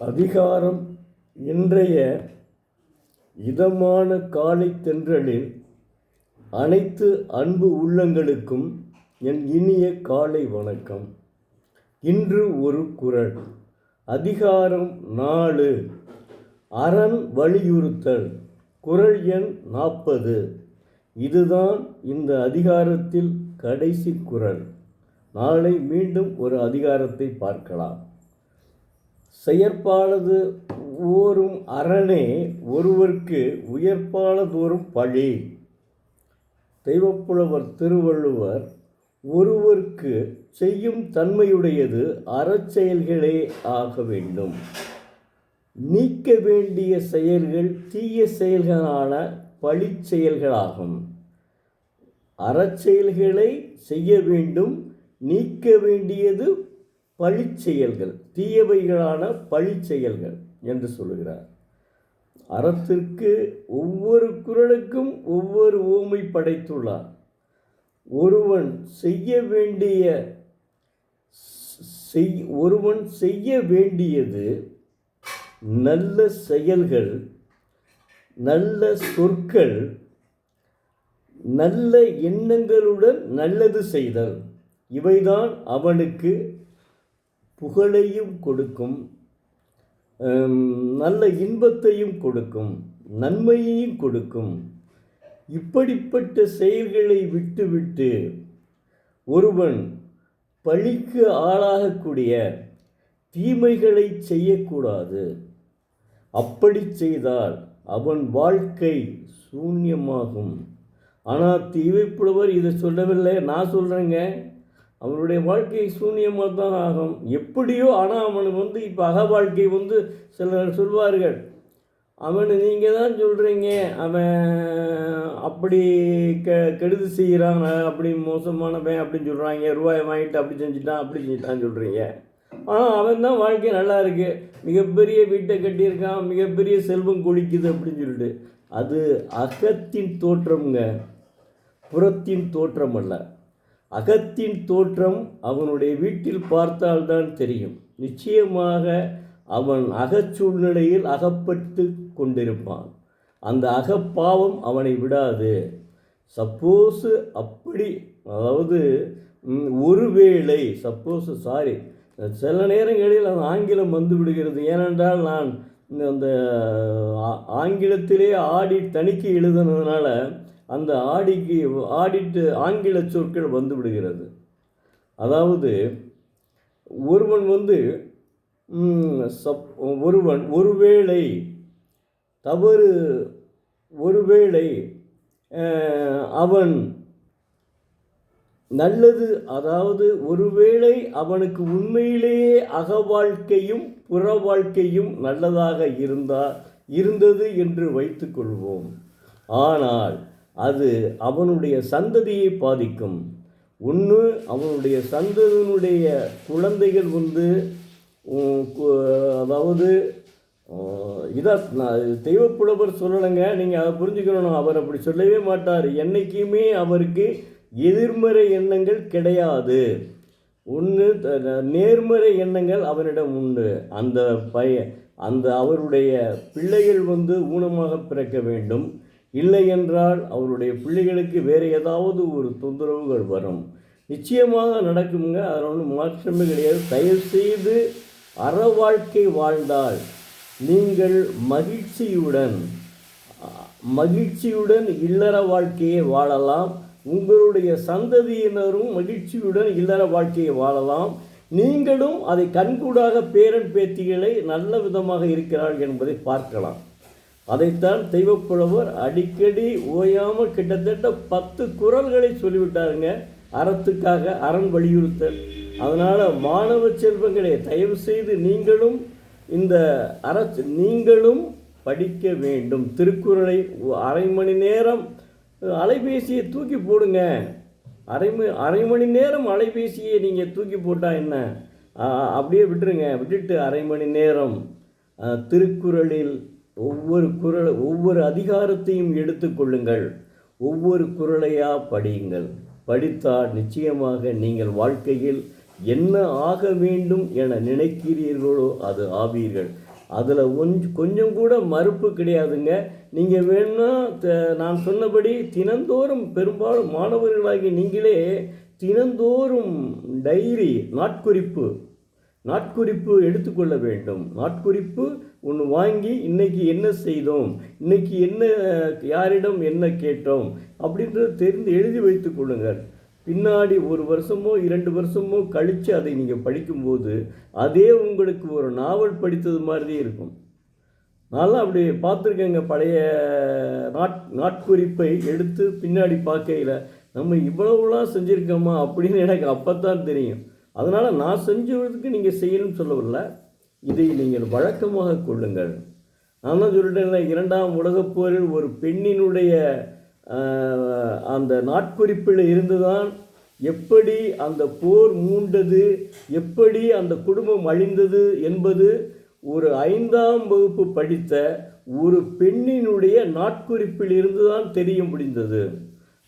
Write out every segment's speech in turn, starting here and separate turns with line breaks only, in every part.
அதிகாரம். இன்றைய இதமான காலை தென்றலில் அனைத்து அன்பு உள்ளங்களுக்கும் என் இனிய காலை வணக்கம். இன்று ஒரு குறள். அதிகாரம் 4, அரண் வலியுறுத்தல். குறள் எண் 40. இதுதான் இந்த அதிகாரத்தில் கடைசி குறள். நாளை மீண்டும் ஒரு அதிகாரத்தை பார்க்கலாம். செயற்பாலது ஓரும் அரணே ஒருவர்க்கு உயர்ப்பாலதோறும் பழி. தெய்வப்புலவர் திருவள்ளுவர், ஒருவர்க்கு செய்யும் தன்மையுடையது அறச்செயல்களே ஆக வேண்டும். நீக்க வேண்டிய செயல்கள் தீய செயல்களான பழி செயல்களாகும். அறச்செயல்களை செய்ய வேண்டும், நீக்க வேண்டியது பழி செயல்கள், தீயவைகளான பழி செயல்கள் என்று சொல்லுகிறார். அறத்திற்கு ஒவ்வொரு குறளுக்கும் ஒவ்வொரு உவமை படைத்துள்ளார். ஒருவன் செய்ய வேண்டியது நல்ல செயல்கள், நல்ல சொற்கள், நல்ல எண்ணங்களுடன் நல்லது செய்தல். இவைதான் அவனுக்கு புகழையும் கொடுக்கும், நல்ல இன்பத்தையும் கொடுக்கும், நன்மையையும் கொடுக்கும். இப்படிப்பட்ட செயல்களை விட்டுவிட்டு ஒருவன் பழிக்கு ஆளாகக்கூடிய தீமைகளை செய்யக்கூடாது. அப்படி செய்தால் அவன் வாழ்க்கை சூன்யமாகும். ஆனால் தீவைப்புலவர் இதை சொல்லவில்லை, நான் சொல்கிறேங்க. அவனுடைய வாழ்க்கை சூன்யமாக தான் ஆகும். எப்படியோ, ஆனால் அவனுக்கு இப்போ அக வாழ்க்கை சிலர் சொல்வார்கள், அவனை நீங்கள் தான் சொல்கிறீங்க, அவன் அப்படி கெடுதி செய்கிறான், அப்படி மோசமானவன் அப்படின்னு சொல்கிறாங்க, ரூபாயை வாங்கிட்டு அப்படி செஞ்சுட்டான் சொல்கிறீங்க. ஆனால் அவன் தான் வாழ்க்கை நல்லா இருக்குது, மிகப்பெரிய வீட்டை கட்டியிருக்கான், மிகப்பெரிய செல்வம் கொளிக்குது அப்படின்னு சொல்லிட்டு. அது அகத்தின் தோற்றம்ங்க, புறத்தின் தோற்றம் அல்ல. அகத்தின் தோற்றம் அவனுடைய வீட்டில் பார்த்தால்தான் தெரியும். நிச்சயமாக அவன் அகச்சூழ்நிலையில் அகப்பட்டு கொண்டிருப்பான். அந்த அகப்பாவம் அவனை விடாது. சப்போஸ் அப்படி, அதாவது ஒருவேளை சில நேரங்களில் அந்த ஆங்கிலம் வந்து விடுகிறது. ஏனென்றால் நான் அந்த ஆங்கிலத்திலே தணிக்கை எழுதுனதுனால அந்த ஆடிட்டு ஆங்கில சொற்கள் வந்து விடுகிறது. அதாவது ஒருவன் ஒருவேளை அவன் நல்லது, அதாவது ஒருவேளை அவனுக்கு உண்மையிலேயே அக வாழ்க்கையும் புற வாழ்க்கையும் நல்லதாக இருந்தது என்று வைத்துக்கொள்வோம். ஆனால் அது அவனுடைய சந்ததியை பாதிக்கும். ஒன்று, அவனுடைய சந்ததியினுடைய குழந்தைகள் அதாவது தெய்வப்புலவர் சொல்லலைங்க, நீங்கள் அதை புரிஞ்சுக்கணும். அவர் அப்படி சொல்லவே மாட்டார். என்றைக்குமே அவருக்கு எதிர்மறை எண்ணங்கள் கிடையாது. ஒன்று, நேர்மறை எண்ணங்கள் அவனிடம் உண்டு. அவருடைய பிள்ளைகள் ஊனமாக பிறக்க வேண்டும். இல்லை என்றால் அவருடைய பிள்ளைகளுக்கு வேறு ஏதாவது ஒரு தொந்தரவுகள் வரும். நிச்சயமாக நடக்குங்க, அதில் ஒன்றும் மாற்றமே கிடையாது. தயவுசெய்து அற வாழ்க்கை வாழ்ந்தால் நீங்கள் மகிழ்ச்சியுடன் இல்லற வாழ்க்கையை வாழலாம். உங்களுடைய சந்ததியினரும் மகிழ்ச்சியுடன் இல்லற வாழ்க்கையை வாழலாம். நீங்களும் அதை கண்கூடாக பேரன் பேத்திகளை நல்ல விதமாக இருக்கிறார்கள் என்பதை பார்க்கலாம். அதைத்தான் தெய்வப்புலவர் அடிக்கடி ஓயாமல் கிட்டத்தட்ட 10 குறள்களை சொல்லிவிட்டாருங்க அறத்துக்காக, அரண் வலியுறுத்தல். அதனால் மாணவ செல்வங்களே, தயவு செய்து நீங்களும் படிக்க வேண்டும். திருக்குறளை அரை மணி நேரம் அலைபேசியை தூக்கி போடுங்க. அரை மணி நேரம் அலைபேசியை நீங்கள் தூக்கி போட்டால் என்ன, அப்படியே விட்டுட்டு அரை மணி நேரம் திருக்குறளில் ஒவ்வொரு அதிகாரத்தையும் எடுத்துக்கொள்ளுங்கள். ஒவ்வொரு குறளையாக படியுங்கள். படித்தால் நிச்சயமாக நீங்கள் வாழ்க்கையில் என்ன ஆக வேண்டும் என நினைக்கிறீர்களோ அது ஆவீர்கள். அதில் கொஞ்சம் கூட மறுப்பு கிடையாதுங்க. நீங்கள் வேணும்னா நான் சொன்னபடி தினந்தோறும் பெரும்பாலும் மாணவர்களாகி நீங்களே தினந்தோறும் டைரி நாட்குறிப்பு எடுத்துக்கொள்ள வேண்டும். நாட்குறிப்பு ஒன்று வாங்கி இன்றைக்கி என்ன செய்தோம், இன்றைக்கி என்ன யாரிடம் என்ன கேட்டோம் அப்படின்றத தெரிந்து எழுதி வைத்து கொள்ளுங்கள். பின்னாடி 1 வருஷமோ 2 வருஷமோ கழித்து அதை நீங்கள் படிக்கும்போது அதே உங்களுக்கு ஒரு நாவல் படித்தது மாதிரி இருக்கும். நான்லாம் அப்படி பார்த்துருக்கேங்க. பழைய நாட்குறிப்பை எடுத்து பின்னாடி பார்க்கையில் நம்ம இவ்வளவுலாம் செஞ்சுருக்கோமா அப்படின்னு எனக்கு அப்போ தான் தெரியும். அதனால் நான் செஞ்சதுக்கு நீங்கள் செய்யணும்னு சொல்லவில்லை, இதை நீங்கள் வழக்கமாக கொள்ளுங்கள். நான் தான் சொல்லிட்டேன்ல, 2ஆம் உலகப் போரில் ஒரு பெண்ணினுடைய அந்த நாட்குறிப்பில் இருந்துதான் எப்படி அந்த போர் மூண்டது, எப்படி அந்த குடும்பம் அழிந்தது என்பது ஒரு 5ஆம் வகுப்பு படித்த ஒரு பெண்ணினுடைய நாட்குறிப்பில் இருந்துதான் தெரிய முடிந்தது.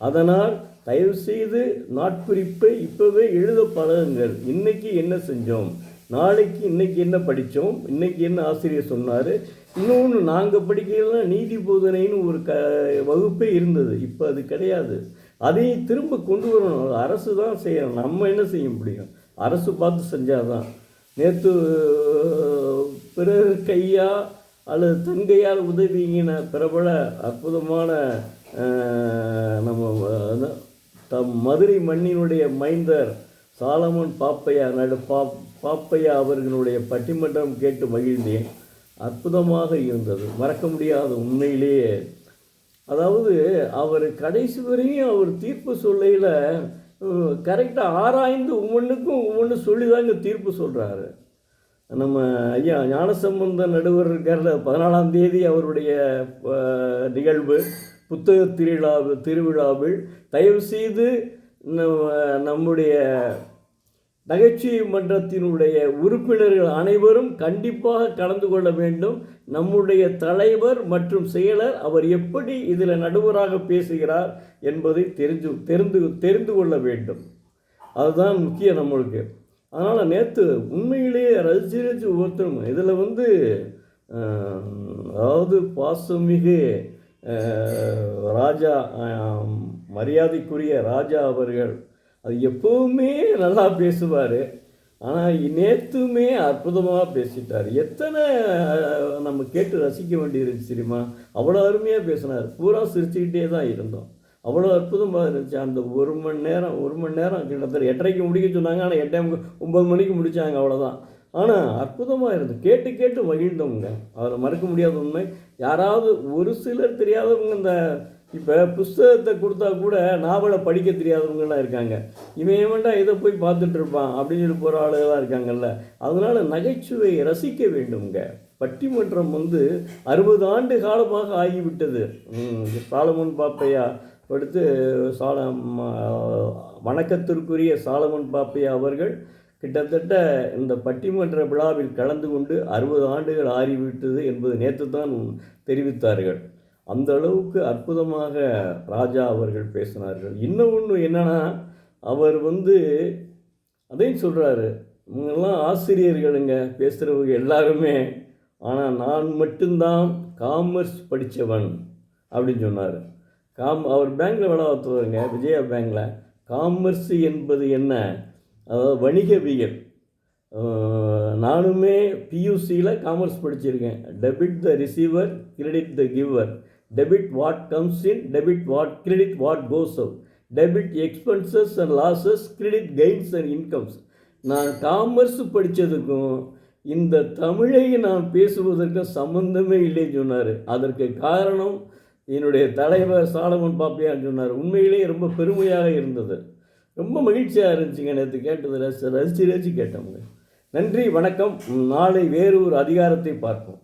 அதனால் தயவுசெய்து நாட்குறிப்பை இப்போவே எழுத பழகுங்கள். இன்றைக்கி என்ன செஞ்சோம், நாளைக்கு இன்றைக்கி என்ன படித்தோம், இன்றைக்கி என்ன ஆசிரியர் சொன்னார். இன்னொன்று, நாங்கள் படிக்கலாம் நீதி போதனைன்னு ஒரு வகுப்பே இருந்தது, இப்போ அது கிடையாது. அதையும் திரும்ப கொண்டு வரணும். அரசு தான் செய்யணும், நம்ம என்ன செய்ய முடியும்? அரசு பார்த்து செஞ்சால் தான். நேற்று பிறர் கையா அல்லது தங்கையால் உதவிங்கின பிரபல அற்புதமான நம்ம மதுரை மண்ணினுடைய மைந்தர் சாலமன் பாப்பையா அவர்களுடைய பட்டிமன்றம் கேட்டு மகிழ்ந்தேன். அற்புதமாக இருந்தது, மறக்க முடியாத உண்மையிலேயே. அதாவது அவர் கடைசி வரையும் அவர் தீர்ப்பு சொல்லையில் கரெக்டாக ஆராய்ந்து ஒவ்வொன்று சொல்லி தாங்க தீர்ப்பு சொல்கிறாரு. நம்ம ஐயா ஞானசம்பந்த நடுவர் இருக்கார்ல, 14ஆம் தேதி அவருடைய நிகழ்வு புத்தக திருவிழாவில் தயவுசெய்து நம்முடைய நகைச்சுவை மன்றத்தினுடைய உறுப்பினர்கள் அனைவரும் கண்டிப்பாக கலந்து கொள்ள வேண்டும். நம்முடைய தலைவர் மற்றும் செயலர் அவர் எப்படி இதில் நடுவராக பேசுகிறார் என்பதை தெரிந்து கொள்ள வேண்டும். அதுதான் முக்கியம் நம்மளுக்கு. அதனால் நேற்று உண்மையிலேயே ரசித்து ஒருத்தரும் இதில் அதாவது பாசமிகு ராஜா, மரியாதைக்குரிய ராஜா அவர்கள் அது எப்போவுமே நல்லா பேசுவார். ஆனால் நேற்றுமே அற்புதமாக பேசிட்டார். எத்தனை நம்ம கேட்டு ரசிக்க வேண்டியிருந்துச்சு தெரியுமா? அவ்வளோ அருமையாக பேசினார். பூரா சிரிச்சுக்கிட்டே தான் இருந்தோம். அவ்வளோ அற்புதமாக இருந்துச்சு. அந்த ஒரு மணி நேரம் கிட்டத்தட்ட 8:30க்கு முடிக்க சொன்னாங்க, ஆனால் 8:09 மணிக்கு முடித்தாங்க, அவ்வளோதான். ஆனால் அற்புதமாக இருந்தது, கேட்டு மகிழ்ந்தவங்க. அதில் மறக்க முடியாத உண்மை. யாராவது ஒரு சிலர் தெரியாதவங்க, இந்த இப்போ புஸ்தகத்தை கொடுத்தா கூட நாவலை படிக்க தெரியாதவங்கலாம் இருக்காங்க. இவன் வேண்டாம் இதை போய் பார்த்துட்டு இருப்பான் அப்படின்னு சொல்லி போகிற ஆளுகளாக இருக்காங்கல்ல. அதனால் நகைச்சுவை ரசிக்க வேண்டுங்க. பட்டிமன்றம் 60 ஆண்டு காலமாக ஆகிவிட்டது. சாலமன் பாப்பையா அடுத்து வணக்கத்திற்குரிய சாலமன் பாப்பையா அவர்கள் கிட்டத்தட்ட இந்த பட்டிமன்ற விழாவில் கலந்து கொண்டு 60 ஆண்டுகள் ஆறிவிட்டது என்பது நேற்று தான் தெரிவித்தார்கள். அந்த அளவுக்கு அற்புதமாக ராஜா அவர்கள் பேசினார்கள். இன்னொன்று என்னன்னா, அவர் அதையும் சொல்கிறாரு, இவங்கெல்லாம் ஆசிரியர்களுங்க பேசுகிறவங்க எல்லாருமே, ஆனால் நான் மட்டும்தான் காமர்ஸ் படித்தவன் அப்படின்னு சொன்னார். அவர் பேங்கில் வேலை பார்த்துவாருங்க, விஜயா பேங்கில். காமர்ஸ் என்பது என்ன? அதாவது வணிகவியல். நானுமே பியூசியில் காமர்ஸ் படிச்சிருக்கேன். Debit the receiver, credit the giver. Debit what comes in, debit what credit what goes out. Debit expenses and losses, credit gains and incomes. நான் காமர்ஸ் படித்ததுக்கும் இந்த தமிழை நான் பேசுவதற்கும் சம்பந்தமே இல்லைன்னு சொன்னார். அதற்கு காரணம் என்னுடைய தலைவர் சாலமன் பாப்பையான்னு சொன்னார். உண்மையிலேயே ரொம்ப பெருமையாக இருந்தது, ரொம்ப மகிழ்ச்சியாக இருந்துச்சுங்க. நேற்று கேட்டதில் ரசித்து கேட்டோங்க. நன்றி, வணக்கம். நாளை வேறு ஒரு அதிகாரத்தை பார்ப்போம்.